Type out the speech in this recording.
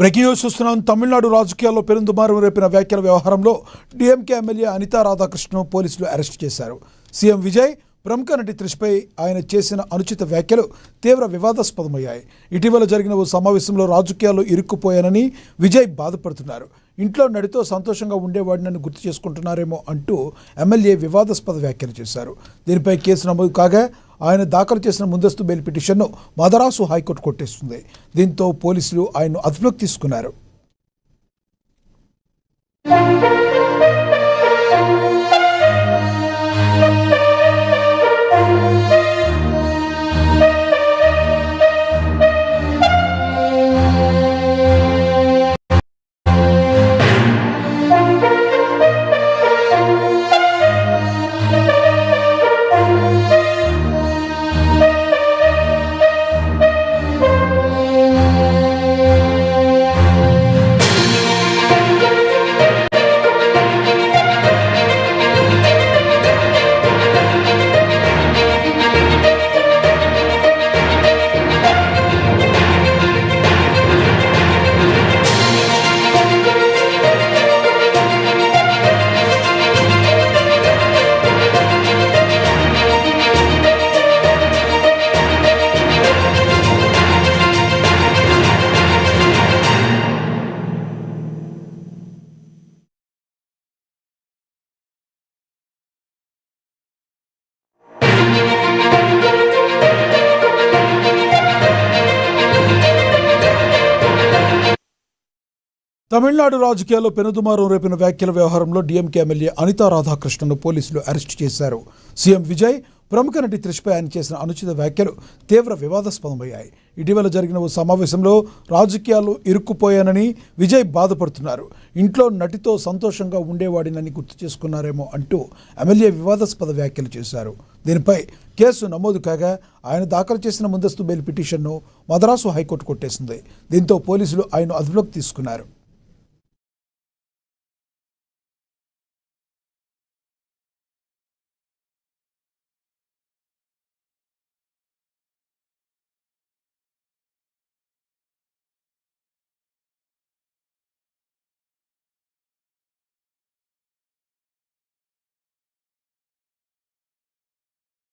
Breaking news చూస్తున్నాం. తమిళనాడు రాజకీయాల్లో పెనుదుమారం రేపిన వ్యాఖ్యల వ్యవహారంలో డీఎంకే ఎమ్మెల్యే అనితా రాధాకృష్ణను పోలీసులు అరెస్ట్ చేశారు. సీఎం విజయ్ ప్రముఖ నటి త్రిష్పై ఆయన చేసిన అనుచిత వ్యాఖ్యలు తీవ్ర వివాదాస్పదమయ్యాయి. ఇటీవల జరిగిన ఓ సమావేశంలో రాజకీయాల్లో ఇరుక్కుపోయానని విజయ్ బాధపడుతున్నారు. ఇంట్లో నడితో సంతోషంగా ఉండేవాడినని గుర్తు చేసుకుంటున్నారేమో అంటూ ఎమ్మెల్యే వివాదాస్పద వ్యాఖ్యలు చేశారు. దీనిపై కేసు నమోదు కాగా ఆయన దాఖలు చేసిన ముందస్తు బెయిల్ పిటిషన్ను మదరాసు హైకోర్టు కొట్టేస్తుంది. దీంతో పోలీసులు ఆయన్ను అదుపులోకి తీసుకున్నారు. తమిళనాడు రాజకీయాల్లో పెనుదుమారం రేపిన వ్యాఖ్యల వ్యవహారంలో డీఎంకే ఎమ్మెల్యే అనితా రాధాకృష్ణను పోలీసులు అరెస్ట్ చేశారు. సీఎం విజయ్ ప్రముఖ నటి త్రిష్పై ఆయన చేసిన అనుచిత వ్యాఖ్యలు తీవ్ర వివాదాస్పదమయ్యాయి. ఇటీవల జరిగిన ఓ సమావేశంలో రాజకీయాల్లో ఇరుక్కుపోయానని విజయ్ బాధపడుతున్నారు. ఇంట్లో నటితో సంతోషంగా ఉండేవాడినని గుర్తు చేసుకున్నారేమో అంటూ ఎమ్మెల్యే వివాదాస్పద వ్యాఖ్యలు చేశారు. దీనిపై కేసు నమోదు కాగా ఆయన దాఖలు చేసిన ముందస్తు బెయిల్ పిటిషన్ను మదరాసు హైకోర్టు కొట్టేసింది. దీంతో పోలీసులు ఆయన అదుపులోకి తీసుకున్నారు.